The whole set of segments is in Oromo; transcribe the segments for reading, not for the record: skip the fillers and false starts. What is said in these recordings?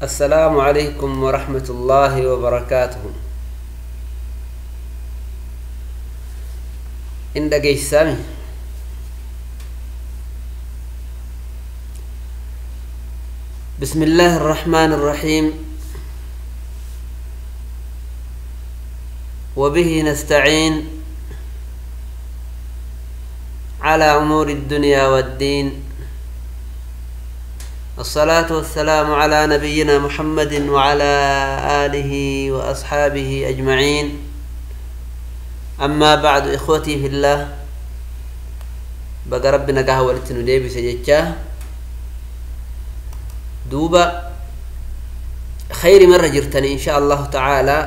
السلام عليكم ورحمة الله وبركاته. إن دقيق سامي بسم الله الرحمن الرحيم وبه نستعين على أمور الدنيا والدين. الصلاة والسلام على نبينا محمد وعلى آله وأصحابه أجمعين. أما بعد إخوتي في الله بقى ربنا قهوة لتنودي بسجدة دوبا خير مرة جرتني إن شاء الله تعالى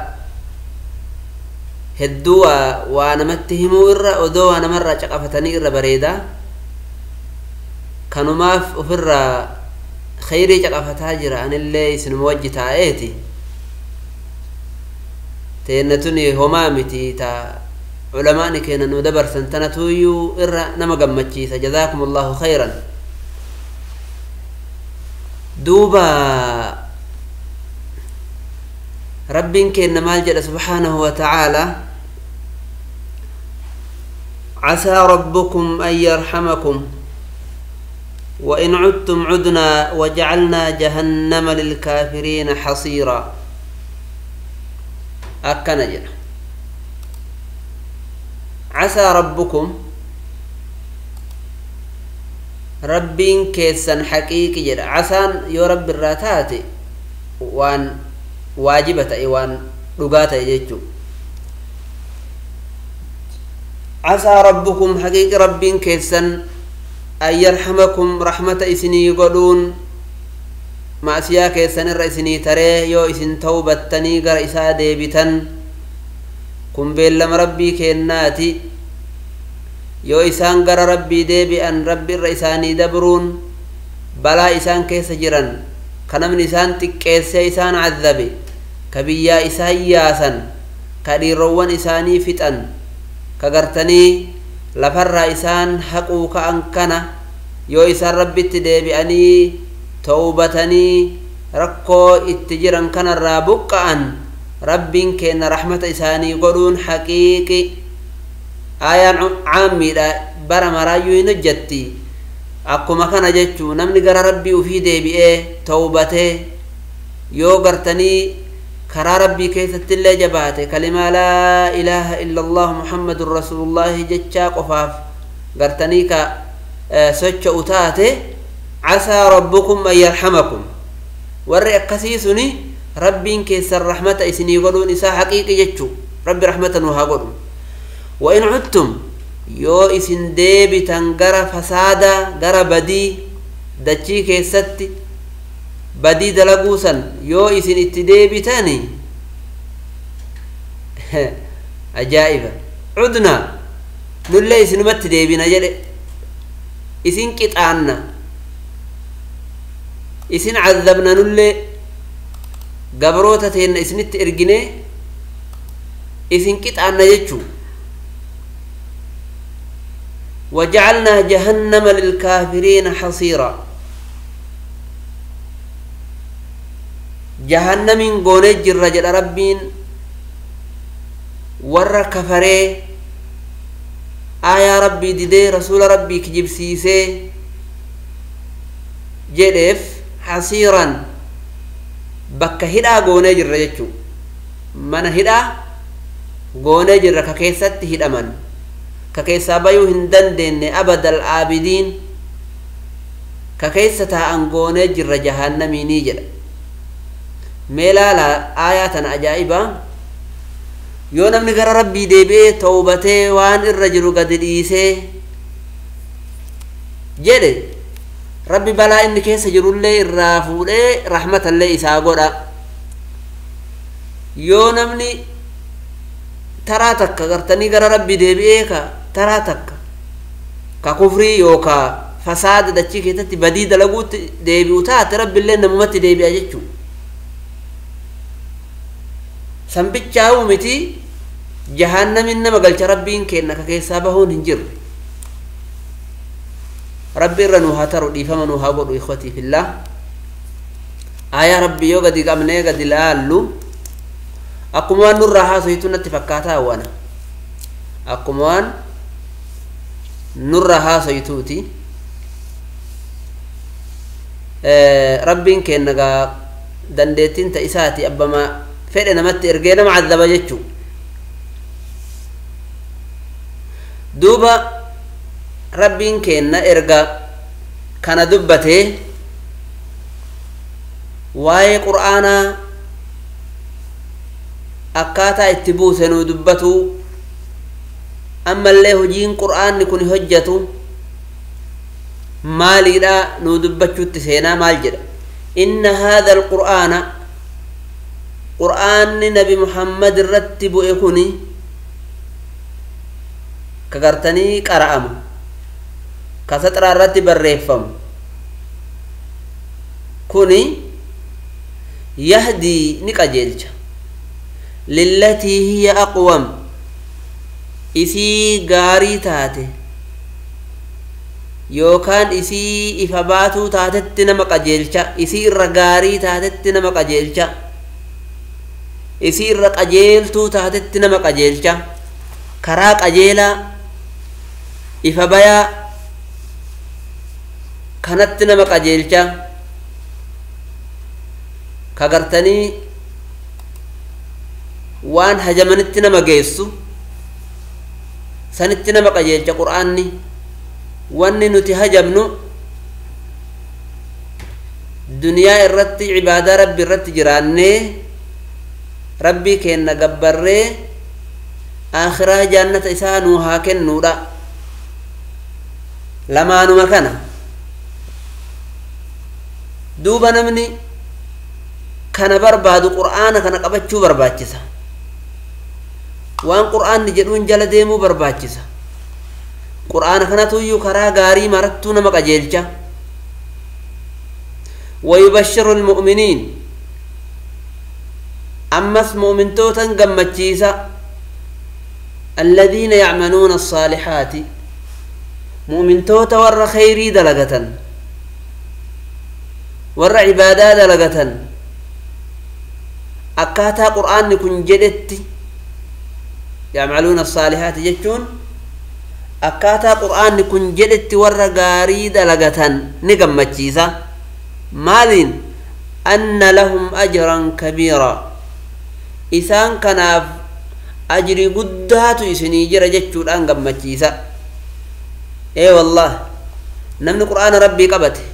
هدوا وأنا متهمو إرّا ودو أنا مرة شقفتني إرّا بريدة كانوا ما أفر خيري شقفتها جرا أن اللي سنموجه تايتي تينتني همامتي تا علماء كينا ندبر سنتنتو يو إرّا نما قمتشي جزاكم الله خيرا. دوبا ربين كينا مالجل سبحانه وتعالى عسى ربكم أن يرحمكم وإن عدتم عدنا وجعلنا جهنم للكافرين حصيرا. أكنجل عسى ربكم ربين كيسن حقيقي جل عسان يو رب الراتات وان واجبة وان لغات يجو. عسى ربكم حقيقي ربين كيسن أن يرحمكم رحمة إسني يقولون ما سياك يسن الرئيسني تري يو إسن توبة تنيقر إسادة بتن كن بيلم ربي كيناتي يو إسان قر ربي ديبي أن ربي الرئيساني دبرون بلا إسان كيس جران كنمن إسان تكيس إسان عذبي كبيا إسان ياسن كديروان إساني فتن كغرتني لفر إسان حقوك أنكنا يو إسان ربي تديبئني توبتني ركو اتجران كان الرابق أن ربين كين رحمة إساني قرون حقيقي آيان عامي لا برا مرايو نجتي أكو مكان جتشو نمني قرى ربي وفي ديبئي توبته يو قرتني كرا ربي كيست اللي جباته كلمة لا إله إلا الله محمد رسول الله جتشا قفاف قرتني كا سوچ أتاته عسى ربكم أن يرحمكم ورئ قسيسني ربين كيس الرحمة إسني يقولون إسا حقيقي جتشو ربي رحمة وهاقولون وإن عدتم يو إسن ديبي تنقر فسادا قر بدي دجي كيستي بدي دلقوسا يو إسن اتديبي تاني أجائبا عدنا نولي إسن متديبي نجل إسن كتعنا إسن عذبنا نولي قبروتتين إسن اتئرقني إسن كتعنا يجو وجعلنا جهنم للكافرين حصيرا. جهنم قونج الرجل ربين ور كفري آية ربي ديدي رسول ربي كجيب سيسي جدف حصيرا بك هدا قونج الرجل من هدا قونج الرجل كيست هدا من ككيسا بيو هندن دين أبد العابدين ككيسة أنقون جر جهنم نيجر ميلالا آيات عجائبة يونم نقر ربي ديبي توبته وان الرجل قد ديسي جده ربي بلا إن كيس جرول لي الرافو لي رحمة اللي إساقودا يونمني تراتك قرتني قر ربي ديبي تراتك ككفري يوكا فساد دچي كيتتي بديد لغوت ديبي وتات رب اللي نمت ديبي اجچو سنبچاو متي جهنم انما قالچ ربين كينك كيسا بهون هنجر ربي رنو هاترو دي فمنو هاغو اخوتي في الله آية ربي يوغا دي قمني قد لالو أقومان نور راها سيتون اتفكاتا وانا أقومان نور راها سيتوتي ربين كينغا دندتين تأساتي أبما فعلنا مت إرجينا معذبة جتشو دوبا ربين كينا إرجا كان دبته واي قرآنا أكاتا اتبوسنو دبتو أما اللي هجين قرآن نكون هجتو مالي لا ندبتشو تسينا مال جدا إن هذا القرآن قرآن نبي محمد رتب إكوني كغرتني قرأم كستر رتب الريفم كوني يهدي نقجلج للتي هي أقوم إسي غاري تاتي يوكان إسي إفباتو تاتت نما قجلج إسي الرغاري تاتت نما قجلج إسي الرقجلتو تاتت نما قجلج كراك أجيلا إفبايا كانت نما قجلج كغرتني وان هجمنت نما جيسو سنت نما قجلج قرآني واني نتي هجمنو دنيا الرتي عبادة ربي الرتي جراني ربي كينا قبري آخرة جنة إسانو هاكن نورا لما نمكنا دوبا نمني كان بربادو قرآن كان قبتشو برباچسا وان قرآن نجدون جل ديمو برباچسا قرآن كان تويو كرا غاري مرتو نما قجلچا ويبشر المؤمنين أمس مؤمن توتن قمتشيسا الذين يعملون الصالحات مؤمن توتا ور خيري دلغة ور عبادة دلغة أكاتا قرآن كن جدت يعملون الصالحات جتون أكاتا قرآن كن جدت ور غاري دلغة نقمتشيسا مالين أن لهم أجرا كبيرا إسان كناف أجري قداتو إسني جرى جتشو الآن قمتشيسا إيه والله نمن قرآن ربي قبته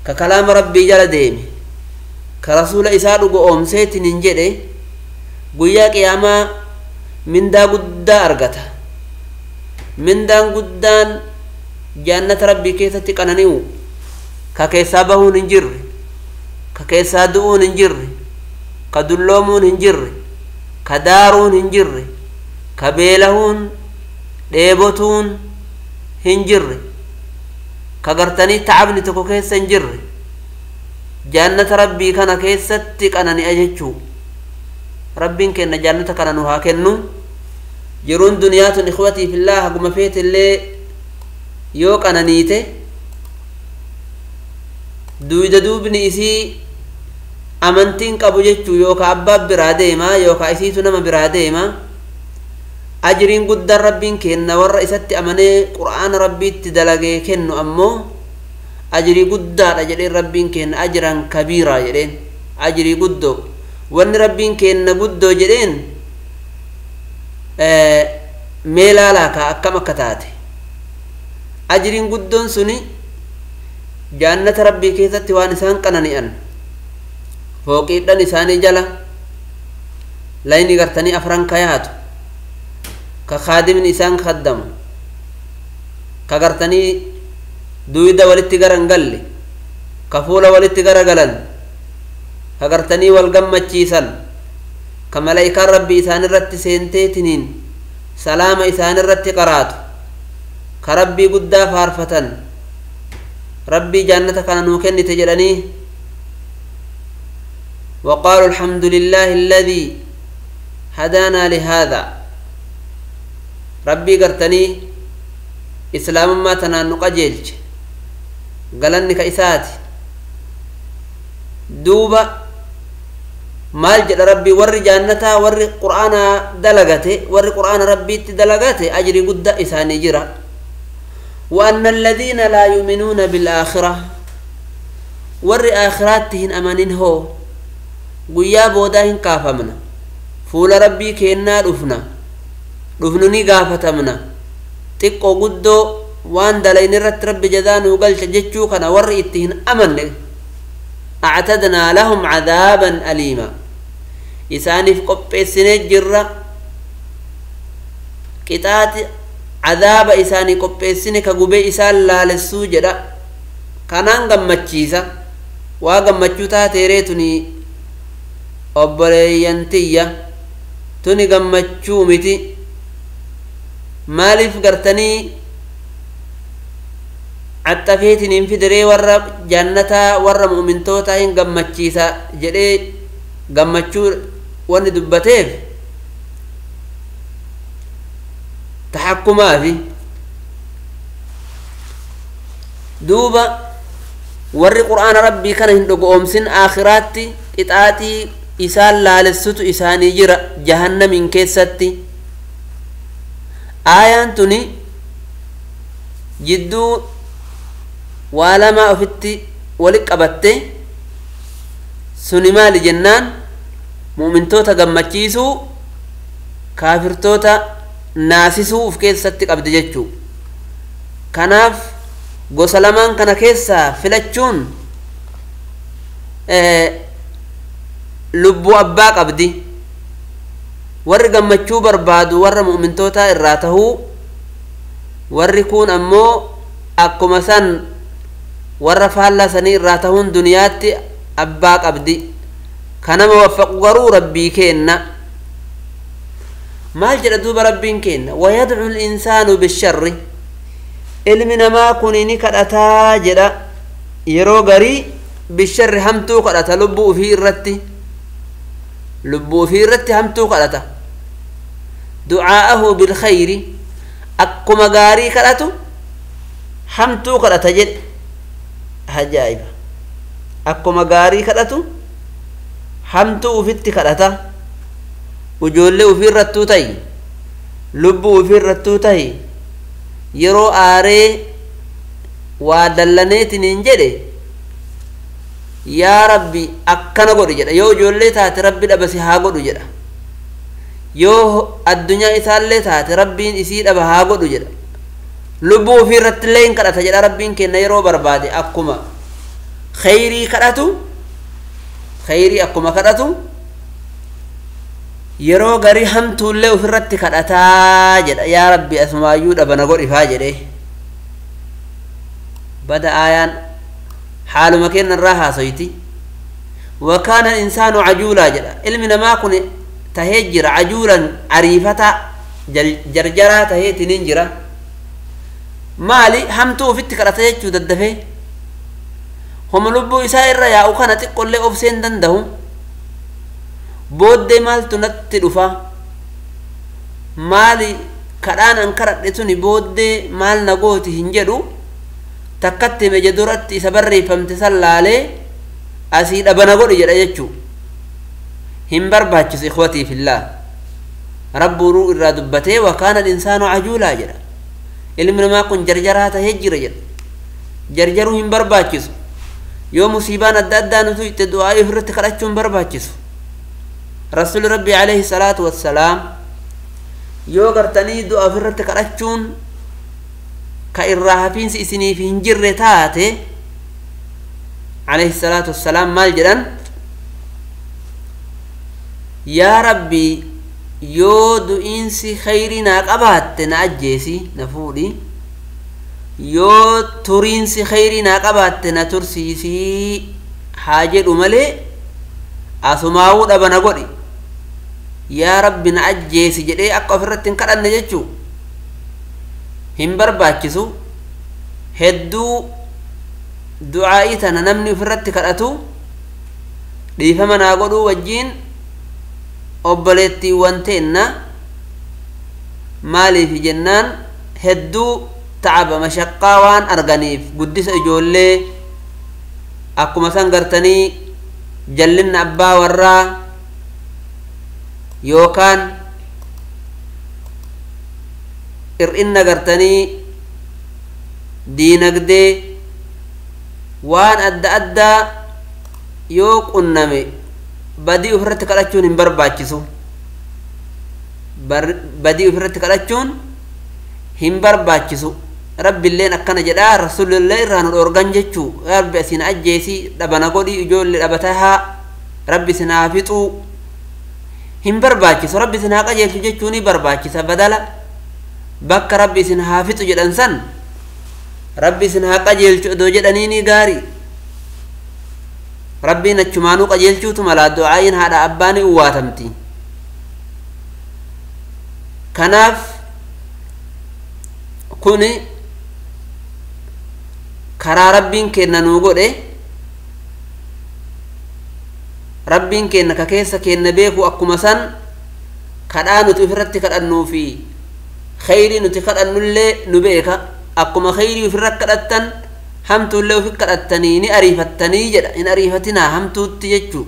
ككلام ربي جل ديمي كرسول إساء قوم سيت ننجده قويا قياما من دا قدا أرغتا من دا قدان جنة ربي كيسا تقننيو ككيسا بهو ننجر ككيسا دؤو ننجر كدلومو ننجر كدارون ننجر كبيلهون ديبوتون هنجر كغرتني تعبني تكو كيسا نجر جنة ربي كان كيستك أنا نأججو ربي كنا جنة كان نها كنو جرون دنيات إخوتي في الله قم فيت اللي يوك أنا نيته دويد دوبني إسي أمنتين كابوجتشو يوكا أباب برادي ما يوكا إسيتو نما برادي ما أجرين قد ربين كنا ور إسات أمني قرآن ربي تدلقي كنو أمو أجري قد أجري ربين كنا أجرا كبيرا جرين أجري قدو وان ربين كنا قدو جرين ميلا لك أكما كتاتي أجرين قدون سني جانة ربي كيسات وانسان كناني أن فوقيدن إساني جلا ليني غرتني أفران كياتو كخادم إسان خدم كغرتني دويدا ولتغران غلي كفولا ولتغرغلن كغرتني والغمچيسن كملائكة ربي إسان الرت سينتيتنين سلام إسان الرت قراتو كربي قدا فارفتن ربي جنة كان نوكن تجرني وقالوا الحمد لله الذي هدانا لهذا ربي قرتني إسلام ما تنان قجلج قالني كإساتي دوبا مال جد ربي ور جانتا ور قرآن دلغته ور قرآن ربي تدلغته أجري قد إساني جرا وأن الذين لا يؤمنون بالآخرة ور آخراتهن أمانين هو قيا بوداهن كافمنا فول ربي كينا رفنني قافتمنا تقو قدو وان دلين رت رب جدان وقال شججو كان ور إتهن أمن أعتدنا لهم عذابا أليما إساني في قبع السنة جرة كتات عذاب إساني قبع السنة كقبع إسان لا للسوجرة كانان قمتشيسا وقمتشوتا تيريتني أبريانتية توني قمتشو متي مالف قرتني عطفيتني في دري ورّا جنتا ورّا مؤمن توتا إن قمتشيسا جري قمتشو وان دبتيف تحكما في دوبا ورّي قرآن ربي كان هندقو أمسن آخراتي إتآتي إسال لالسوتو إساني جرى جهنم إن كيستي آيان توني جدو ولما أفتي ولك أبتي سنما لجنان مؤمن توتا قمتشيسو كافر توتا ناسسو في كيستي قبض جتشو كناف قسلمان كان كيسا فلتشون لبو أبا قبدي ور قمتشو بربادو ور مؤمن توتا إراتهو ور كون أمو أكو مسان ور فالا سني إراتهون دنياتي أبا قبدي كان موفق غرو ربي كينا ما جردو بربين كينا ويدعو الإنسان بالشر إلمنا ما كونيني كرأتا جدا يرو غري بالشر همتو كرأتا لبو في الرتي لبو في الرتي همتو كرأتا دعاءه بالخير أكو مغاري كرأتو همتو كرأتا جد هجائب أكو مغاري كرأتو همتو في كرأتا وجولي في الرتو تاي لبو في الرتو تاي يرو آري وادلنيت ننجري يا ربي أكنا قولي جدا يو جولي تاتي ربي لبسي ها قولي جدا يو الدنيا إسالي تاتي ربي إسيد أبا ها قولي جدا لبو في رتلين كرأتا جدا ربي كنا يرو بربادي أكما خيري كرأتو خيري أكما كرأتو يرو غري همتو اللي وفرت كرأتا جدا يا ربي أسماء يود أبنا قولي فاجده بدأ آيان حال مكين الراها سيتي وكان الإنسان عجولا جدا علمنا ما كن تهجر عجولا عريفتا جرجرا تهيت ننجرا مالي همتو في التكرة يجو ددفه هم لبو إسائر يا وكانت تقول لي أفسين دندهم بود مال تنتدفا مالي كران أنكرت لتني بود مال نقوتي هنجدو تكتم جدرت سبري فامتسل عليه أسيد أبنا قول جدا يجو هم برباتشس إخوتي في الله رب رو إرادبته وكان الإنسان عجولا جدا إلمنا ما كن جرجرها تهجر جدا جرجرو هم برباتشس يوم مصيبان الدادان نتوجت الدعاء يفرت خلاتشون برباتشس رسول ربي عليه الصلاة والسلام يو قرتني دعاء فرت خلاتشون كإراها فين سيسني في هنجر تاتي عليه الصلاة والسلام مال جدًا يا ربي يو إنسي خيرنا قبات نأجيسي نفولي يو ترينسي خيرنا قبات نترسيسي حاجة ملي أسماو دبنا قولي يا ربي نأجيسي جدي أقف الرتين كران نججو هم برباكسو هدو دعائتنا نمني فرت كراتو ديفمنا قولو وجين أبلتي وانتنا مالي في جنان هدو تعب مشقة وان أرغنيف قدس أجولي أكو مسان قرتني jallinna abbaa warraa yookaan ir'inna gartanii diinagdee waan adda addaa yoo qunname badii ofirratti kadhachuun hin barbaachisu. Badii ofirratti kadhachuun hin barbaachisu. Rabbiilleen akkana jedhaa rasuulillee irraa nu dhoorgan jechuu rabbi isin ajjeesii dhabana godhii ijoollee dhabataa rabbi isin haa fixuu hin barbaachisu. Rabbi isin haa qajeelchu jechuu ni barbaachisa. Badala bakka rabbi isin haa fixu jedhan san rabbi isin haa qajeelchu odoo jedhanii ni gaarii. Rabbiin achumaanuu qajeelchuutu mala du'aayin haadha abbaan uwwaatamti. Kanaaf kuni karaa rabbiin kenna nuu godhe rabbiin kenna ka keessa kenna beeku akkuma san kadhaa nuti ofirratti kadhannuu fi khayrii nuti kadhannullee nu beeka. Akkuma khayrii ofirratti kadhattan hamtuullee ofi kadhattanii ni ariifattanii jedha. In ariifatinaa hamtuutti jechuu.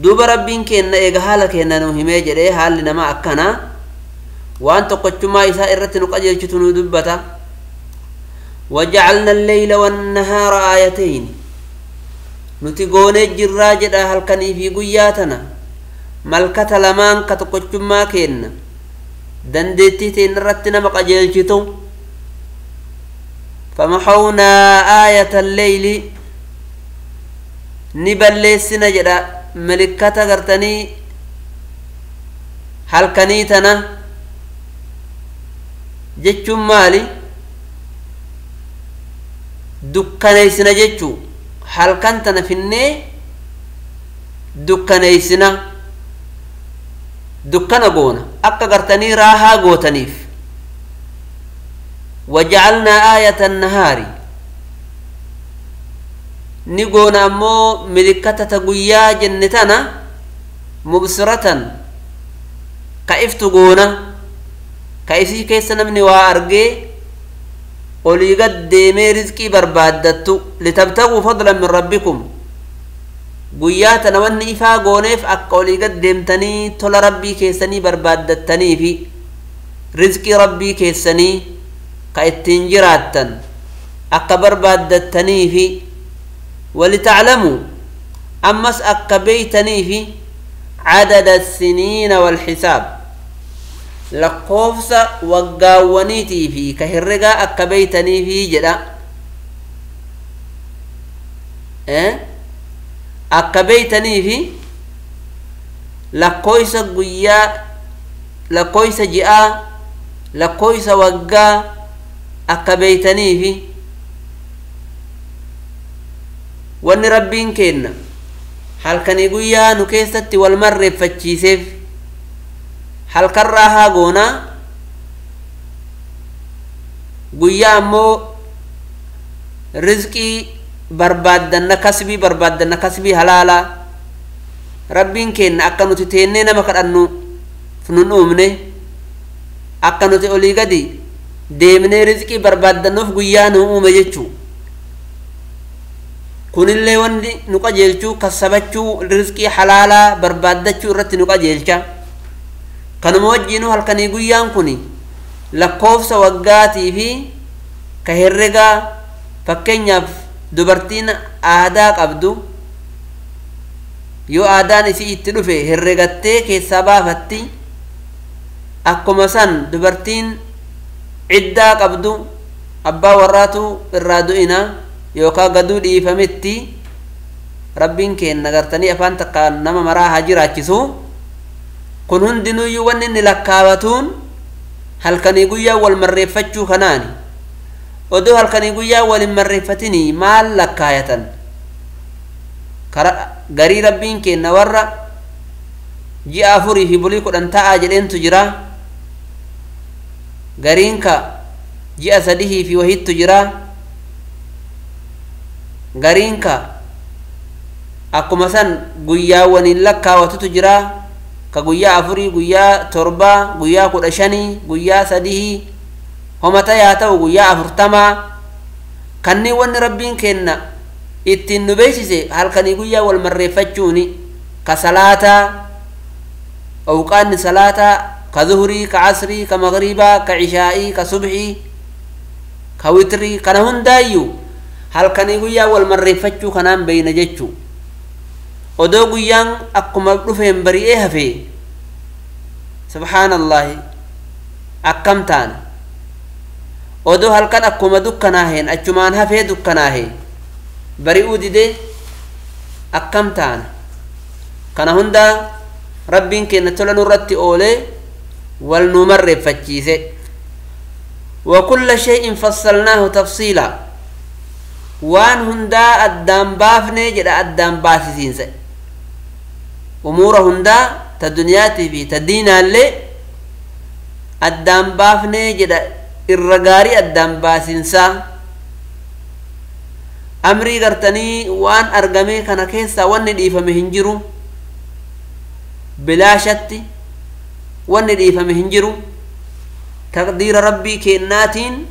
Duuba rabbiin kenna eega haala kenna nuu himee jedhee haalli namaa akkanaa waan tokkochumaa isaa irratti nu qajeelchitu nu dubbata. وجعلنا الليل والنهار آيتين nuti goonee jirraa jedha halkanii fi guyyaa tana malkata lamaan ka tokkochummaa kenna dandeettii teen irratti nama qajeelchitu. فمحونا آية الليل نبلسنا جدا ملكة غرتني halkanii tana jechuun maali dukkaneessina jechuu halkan tana finnee dukkaneessina dukkana goona akka gartanii raahaa gootaniif. وجعلنا آية النهار نقول أمو ملكة تقويا جنتنا مبصرة كيف تقونا كيف كيسنا من وارجي ولي قد ديمي رزقي بربادتو لتبتغوا فضلا من ربكم قوياتنا والنئفا قونيف أكا ولي قد ديمتني تول ربي كيسني بربادتني في رزقي ربي كيسني كايتين جراتن أكا بربادتني في ولتعلموا أمس أكا بيتني في عدد السنين والحساب لقوفس وقاونيتي في كهرقا أكا بيتني في جدا أكا بيتني في لقويس قويا لقويس جئا لقويس وقا akka beeytanii fi wanni rabbiin kenna halkanii guyyaa nu keessatti wal marreeffachiiseef halkan raahaa goonaa guyyaa ammoo rizqii barbaaddanna kasbii halaalaa rabbiin kenna akka nuti teennee nama kadhannu nun uumne akka nuti olii gadi deemnee rizqii barbaaddannuuf guyyaa nu uume jechuu. kunillee wanni nu qajeelchuu kasabachuu rizqii halaalaa barbaaddachuu irratti nu qajeelcha. kanuma wajjiinu halkanii guyyaan kuni lakkoofsa waggaatii fi ka herregaa fakkeenyaaf dubartiin aadaa qabdu yoo aadaan isii itti dhufe herregattee keessaa baafatti akkuma san dubartiin iddaa qabdu abbaa warraatu irraa du'ina yookaan gaduu dhiifametti rabbiin kenna gartanii afaan takka nama maraa haa jiraachisu. kun hundinuyyuu wanni inni lakkaawatuun halkanii guyyaa wal marreeffachuu kanaani. odoo halkanii guyyaa wal hin marreeffatinii maal lakkaayatan garii rabbiin kenna warra ji'a 4 fi bulii 10 ta'aa jedheentu jira. gariin ka ji'a 3 fi wahittu jira. gariin ka akkuma san guyyaa waniin lakkaawatutu jira. ka guyyaa 4 guyyaa 7 guyyaa 15 guyyaa 3 homata yaa ta'u guyyaa 40 kanneen wanni rabbiin kenna ittiin nu beeksise halkanii guyyaa wal marreeffachuuni ka salaataa awqaanni salaataa ka zuhurii ka asrii ka maghribaa ka ishaa'ii ka subhii ka witrii kana hundaayyuu halkanii guyyaa wal marreeffachuu kanaan beeyna jechuu odoo guyyaan akkuma dhufeen bari'ee hafee subhaanallahi akkam taana odoo halkan akkuma dukkanaaheen achumaan hafee dukkanaahee bari'uu didee akkam taana kana hundaa rabbiin keenya tola nurratti oolee wal nu marreeffachiise وكل شيء فصلناه تفصيلا وان هندا أدام بافني جدا أدام باسسين سي أمور هندا تدنياتي في تدينا اللي أدام بافني جدا الرقاري أدام باسين سا أمري قرتني وان أرقمي كان كيسا وان نديفا مهنجرو بلا شتي وان نديفا مهنجرو تقدير ربي كيناتين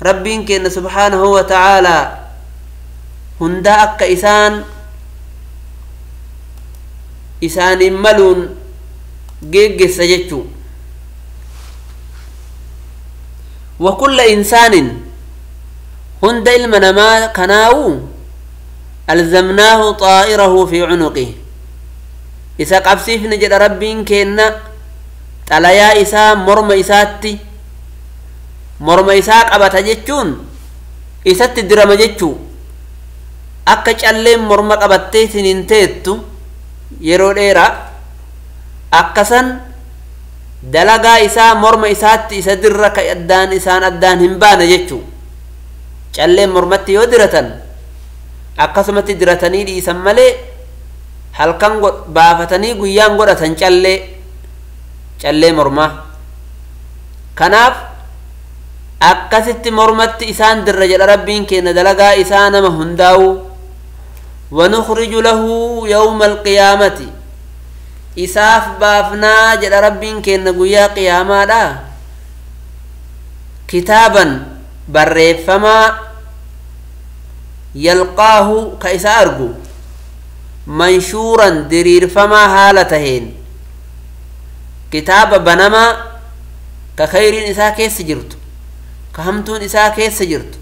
ربين كين سبحانه وتعالى هندا أكا إسان ملون جيج سجتشو وكل إنسان هندا المنما كناو ألزمناه طائره في عنقه إسا قبسيف نجد ربين كينا xalayaa isaa morma isaatti morma isaa qabata jechuun isatti dirama jechuu akka calleen morma qabattee sinin teettu yeroo dheeraa akkasan dalagaa isaa morma isaatti isa dirra ka addaan isaan addaan hin baana jechuu calleen mormatti yoo diratan akkasumatti diratanii dhiisan malee halkan baafatanii guyyaan godhatan callee mormaa kanaaf akkasitti mormatti isaan dirra jedha rabbiin keenya dalagaa isaa nama hundaawu wanukhriju lahu yawma alqiyaamati isaaf baafnaa jedha rabbiin keenya guyyaa qiyaamaadha kitaaban barreeffamaa yalqaahu ka isa argu manshuuran diriirfamaa haala taheen kitaaba banamaa ka khayriin isaa keessa jirtu ka hamtuun isaa keessa jirtu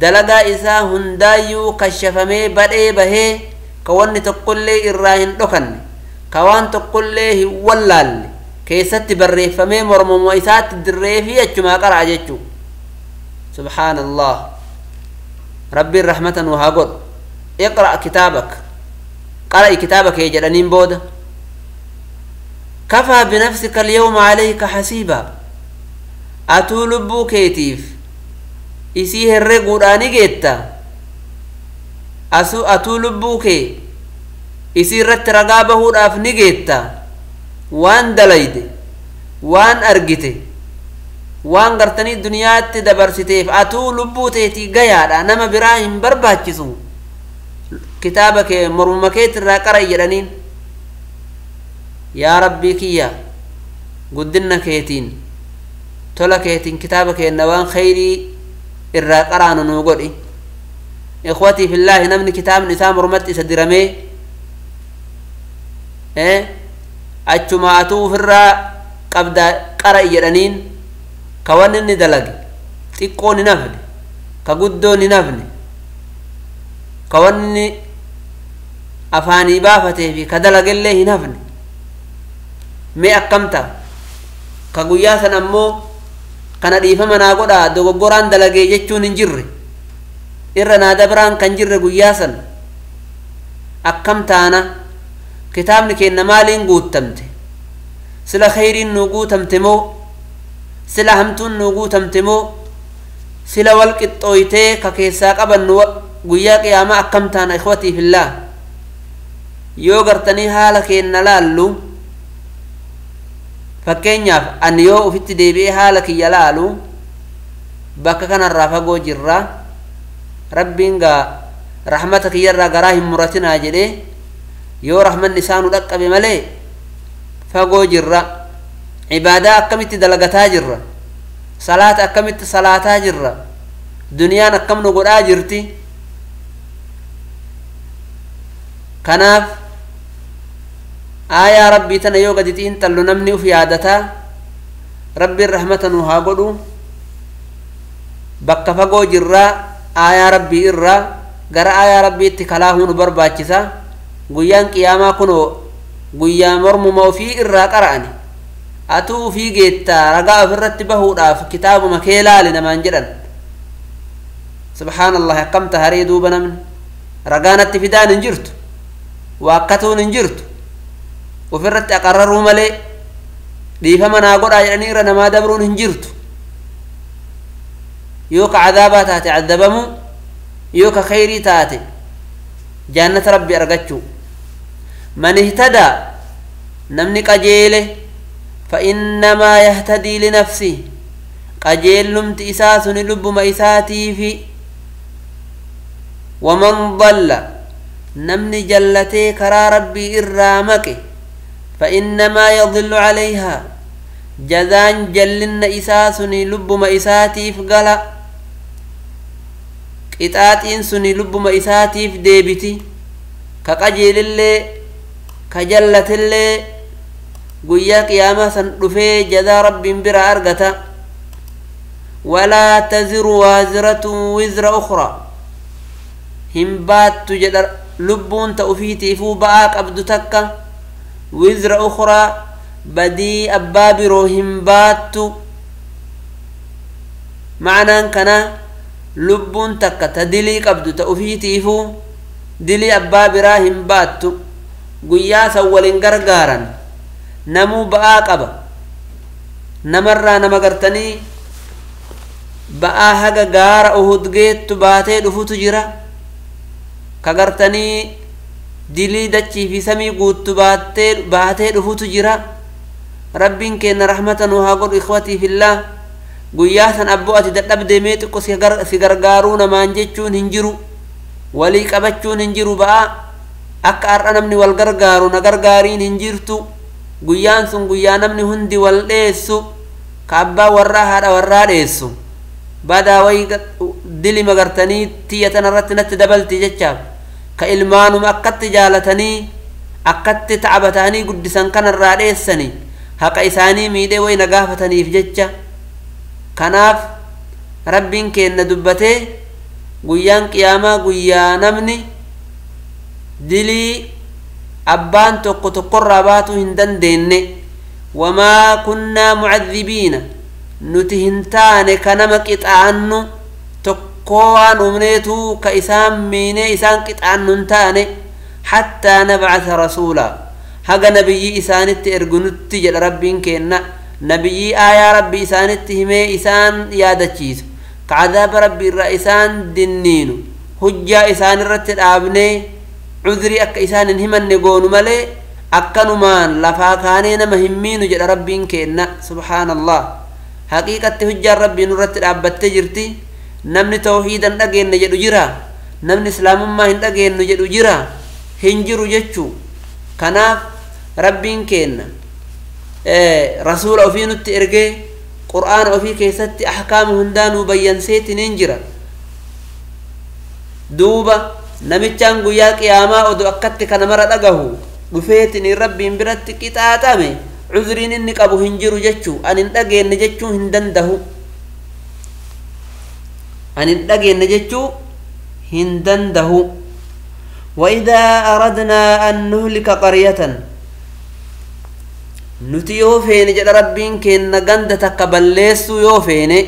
dalagaa isaa hundaayyuu kashafamee badhee bahee ka wanni tokkollee irraa hin dhokanne ka waan tokkollee hin wallaalle keessatti barreeffamee mormuma isaatti dirree fi achumaa qara'a jechuu subhaanallah rabbiin rahmatan waa godhu iqra' kitaabak qara'i kitaaba kee jedhaniin booda كفى بنفسك اليوم عليك حسيبا أتولبو كيتيف إسيه الرقوداني جيتا أتولبو كي إسيه رت رقابه رافني جيتا وان دليد وان أرقتي وان قرتني الدنيا تدبرستيف أتولبو تيتي قيادا نما براهيم برباكسو كتابك مرمكيت الراقر يجرانين يا ربي كيا قدنا كيتين تولا كيتين كتابك النوان خيري الراقران نوغوري إخوتي في الله نمني كتاب نسام رمت إسدرمي أجمع أتوف الراء قبدا قرأ يرانين كوانني دلق تقوني نفني كقدوني نفني كوانني أفاني بافتي في كدلق الله نفني mee akkamta ka guyyaa san ammoo kana dhiifama naa godhaa dogoggoraan dalagee jechuun hin jirre irra naa dabraan kan jirre guyyaa san akkam taana kitaabni keenna maaliin guutamte sila khayriin nuu guutamte moo sila hamtuun nuu guutamte moo sila wal qixxooytee ka keessaa qabannu guyyaa qiyaamaa akkam taana ikhwatii fillah yoo gartanii haala keenna laallu fakkeenyaaf an yoo ufitti deebi'ee haala kiyya laalu bakka kanarraa fagoo jirra rabbiin gaa rahmata kiyyarraa garaa hin muratinaa jedhee yoo rahmanni isaa nu dhaqqabe malee fagoo jirra ibaadaa akkamitti dalagataa jirra salaata akkamitti salaataa jirra duniyaan akkam nu godhaa jirti kanaaf aayaa rabbii tana yoo gadi xiinxallu namni uf yaadataa rabbiin rahmata nu haa godhu bakka fagoo jirraa aayaa rabbii irraa gara aayaa rabbiitti kalaahuu nu barbaachisa guyyaan qiyaamaa kunoo guyyaa mormuma ofii irraa qara'ani atuu ufii geettaa ragaa ofirratti bahuudhaaf kitaabuma kee laali namaan jedhan subhaanallah akkamta haree duuba namni ragaanatti fidaan hin jirtu waakkatuun hin jirtu ofirratti aqarraruu malee dhiifama naa godhaa jedhanii irra namaa dabruun hin jirtu yoo ka cadaabaa taate cadabamuu yoo ka khayrii taate jannata rabbi argachuu man ihtadaa namni qajeele fa innamaa yahtadii linafsih qajeellumti isaa suni lubbuma isaatiifi waman dalla namni jallatee karaa rabbii irraa maqe fa innamaa yadillu calayhaa jazaan jallinna isaa suni lubbuma isaatiif gala qixaaxiin suni lubbuma isaatiif deebiti ka qajeelillee ka jallatillee guyyaa qiyaamaa san dhufee jazaa rabbiin biraa argata walaa taziru waaziratun wizra ukhraa hin baattu jedha lubbuun ta ufiitiifuu ba'aa qabdu takka wizra ukhraa badii abbaa biroo hin baattu ma'anaan kana lubbuun takka ta dilii qabdu ta ufiitiifuu dilii abbaa biraa hin baattu guyyaa san walin gargaaran namuu ba'aa qaba namarraa nama gartanii ba'aa haga gaara uhud geettu baatee dhufutu jira ka gartanii dilii dachii fi samii guuttu baatee dhufutu jira rabbiin keenna rahmata nu haa godhu ikhwatii fillah guyyaa san abboo ati dadhabdee mee xiqqo si gargaaruu namaan jechuun hin jiru walii qabachuun hin jiru ba'aa akka har'a namni wal gargaaru na gargaariin hin jirtu guyyaan sun guyyaa namni hundi wal dheessu ka abbaa warraa haadha warraa dheessu badaa wayi dilima gartanii tiyya tanarratti natti dabalti jechaaf ka ilmaanuma akkatti jaalatanii akkatti ta'abatanii guddisan kanarraa dheessanii haqa isaanii miidhee wayi na gaafataniif jecha kanaaf rabbiin keenna dubbatee guyyaan qiyaamaa guyyaa namni dilii abbaan tokko tokkorraa baatuu hin dandeenye wamaa kunnaa mucadhibiina nuti hin taane ka nama qixaannu tokkoo waan umneetuu ka isaan miinee isaan qixaannu hin taane hattaa nabcasa rasuulaa haga nabiyyii isaanitti ergunutti jedha rabbiin keenna nabiyyii aayaa rabbi isaanitti himee isaan yaadachiisu ka cadaaba rabbi irraa isaan dinniinu hujjaa isaan irratti dhaabnee cudrii akka isaan hin himanne goonu malee akkanumaan lafaa kaanee nama hin miinu jedha rabbiin keenna subhaanallah haqiiqatti hujjaan rabbii nurratti dhaabbattee jirti namni tawhiidan dhageenye jedhu jira namni islaamummaa hin dhageenyu jedhu jira hin jiru jechuu kanaaf rabbiin keenna rasuula ofii nutti ergee qur'aana ofii keessatti ahkaama hundaa nuu bayyanseetiniin jira duuba namichaan guyyaa qiyaamaa odoo akkatti kana mara dhagahu dhufeetiniin rabbiin biratti qixaaxame cudriin inni qabu hin jiru jechuu an hin dhageenye jechuu hin dandahu an hin dhageenye jechuu hin dandahu وإذا أردنا أن نهلك قرية nuti yoo feene jedha rabbiin keenna ganda takka balleessuu yoo feene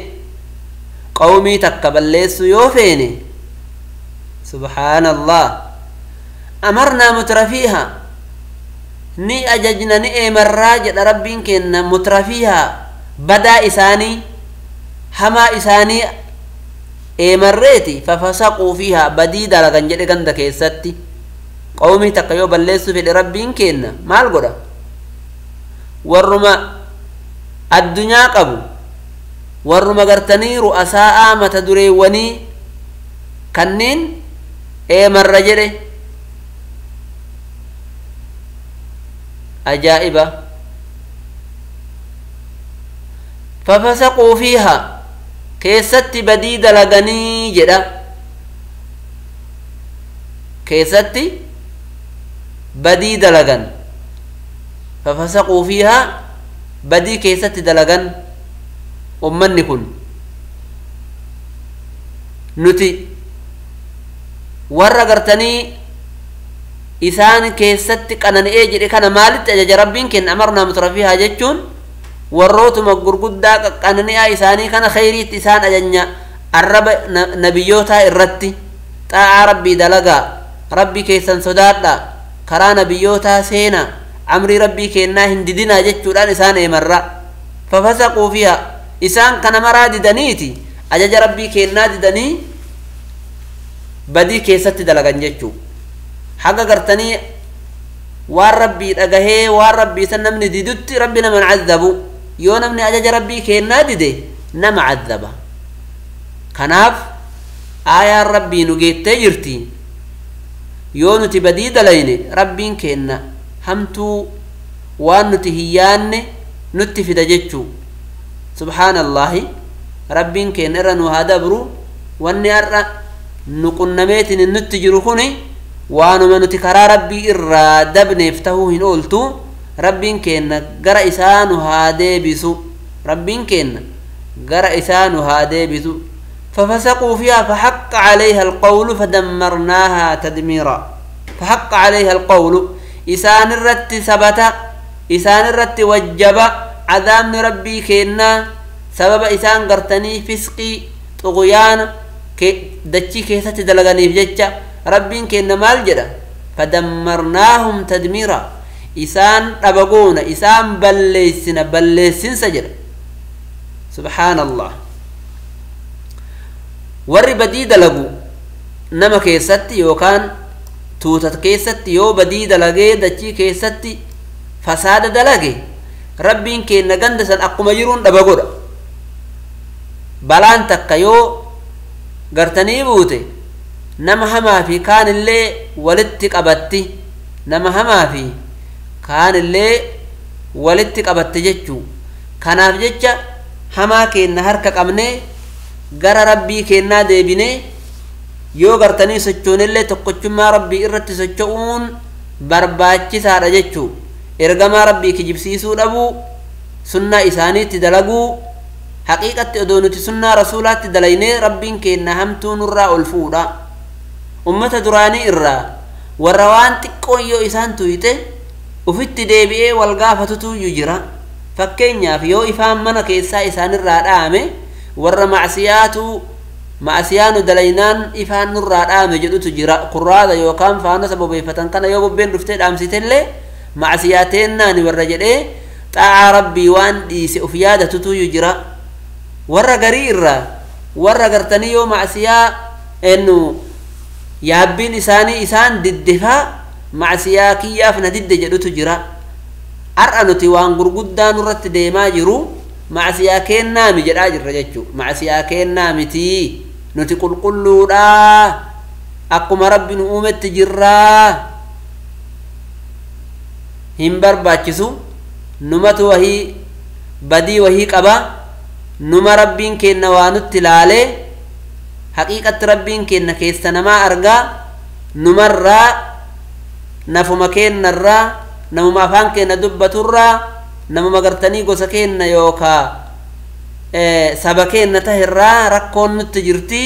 qawmii takka balleessuu yoo feene subhaanallah amarnaa mutrafiiha ni ajajna ni eemarraa jedha rabbiin keenna mutrafiiha badaa isaanii hamaa isaanii eemarreeti fafasaquu fiiha badii dalagan jedhe ganda keessatti qawmii takka yoo balleessuu fedhe rabbiin keenna maal godha warruma addunyaa qabu warruma gartanii ru'asaa'aa mata dureewwanii kanneen eemarra jedhe ajaa'iba fafasaquu fiiha keessatti badii dalaganii jedha keessatti بدي دلغن ففسقوا فيها بدي كيست دلغن أمني كن نتي ورّا قرتني إسان كيستك أنا نأجر كان مالت أجج ربين كن أمرنا مترفيها جتشون warrootuma gurguddaa qanani'aa isaanii kana khayriitti isaan ajanya arraba nabiyyoota irratti xaa'aa rabbii dalagaa rabbii keessan sodaadha karaa nabiyyoota seena amrii rabbii kennaa hin didinaa jechuudhaan isaan eemarra fafasaquu fiha isaan kana maraa didaniiti ajaja rabbii kennaa didanii badii keessatti dalagan jechuu haga gartanii waan rabbii dhagahee waan rabbii san namni didutti rabbi naman azzabu yoo namni ajaja rabbii kennaa dide nama azzaba kanaaf aayaan rabbii nu geettee jirti yoo nuti badii dalayne rabbiin kenna hamtuu waan nuti hiyyaanne nutti fida jechuu subhaanallahi rabbiin kenna irra nu haa dabru wanni har'a nu qunnameetin nutti jiru kuni waanuma nuti karaa rabbii irraa dabneef tahuu hin ooltu rabbiin kenna gara isaanu haa deebisu rabbiin kenna gara isaanu haa deebisu ففسقوا فيها فحق عليها القول فدمرناها تدميرا فحق عليها القول إسان الرت ثبت إسان الرت وجب عذاب ربي كينا سبب إسان قرتني فسقي طغيان دتشي كيسة دلغني في جتشا ربين كينا مال جدا فدمرناهم تدميرا إسان أبقون إسان بلسين سجد سبحان الله ور بدي دلغو نما كيستي يوكان توتت كيستي يو بدي دلغي دچي كيستي فساد دلغي ربين كينا غندسن أقوم يرون أبقون بلان تكيو غرتني بوتي nama hamaa fi kaan illee walitti qabatti nama hamaa fi kaan illee walitti qabatte jechuu kanaaf jecha hamaa keenna harka qabne gara rabbii keennaa deebine yoo gartanii sochoonillee tokkochummaa rabbii irratti socho'uun barbaachisaadha jechuu ergamaa rabbii kijibsiisuu dhabuu sunnaa isaaniitti dalaguu haqiiqatti odoo nuti sunnaa rasuulaatti dalaynee rabbiin keenna hamtuu nurraa ol fuudha ummata duraanii irraa warra waan xiqqoo yoo isaan tuyite ufitti deebi'ee wal gaafatutu jira fakkeenyaaf yoo ifaan mana keessaa isaanirraa dhaame warra ma'asiyaanu dalaynaan ifaan nurraa dhaame jedhutu jira kurraada yookaan faanasa bobeeffatan kana yoo bobbeen dhuftee dhaamsitellee ma'asiyaateennaan warra jedhee xaa'aa rabbii waan dhiise uf yaadatutu jira warra garii irraa warra gartanii yoo ma'asiyaa ennu yaabbiin isaanii isaan diddefaa macsiyaa kiyyaaf na didde jedhutu jira har'a nuti waan gurguddaa nurratti deemaa jiru macsiyaa kennaami jedhaa jirra jechuu macsiyaa kennaamiti nuti qulqulluudhaa akkuma rabbi nu uumetti jirraa hin barbaachisu numatu wahii badii wahii qaba numa rabbiin kenna waa nutti laalee haqiiqatti rabbiin kenna keessa namaa argaa numarraa nafuma kennarraa namuma afaan kenna dubbaturraa namuma gartanii gosa kenna yookaa saba kenna tahirraa rakkoon nutti jirti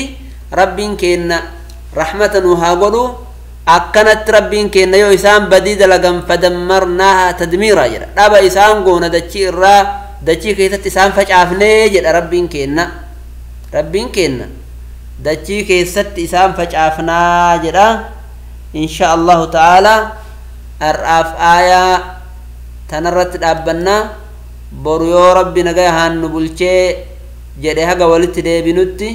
rabbiin kenna rahmata nu haa godhu akkanatti rabbiin kenna yoo isaan badii dalagan fadammarnaaha tadmiira jedha dhaba isaan goona dachii irraa dachii keessatti isaan facaafnee jedha rabbiin kenna dachii keessatti isaan facaafnaa jedha insha Allahu ta'ala ar'aaf aayaa tanarratti dhaabbanna boru yoo rabbi nagayahaan nu bulchee jedhe haga walitti deebinutti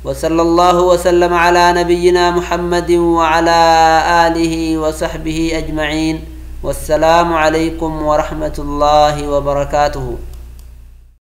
وصلى الله وسلم على نبينا محمد وعلى آله وصحبه أجمعين والسلام عليكم ورحمة الله وبركاته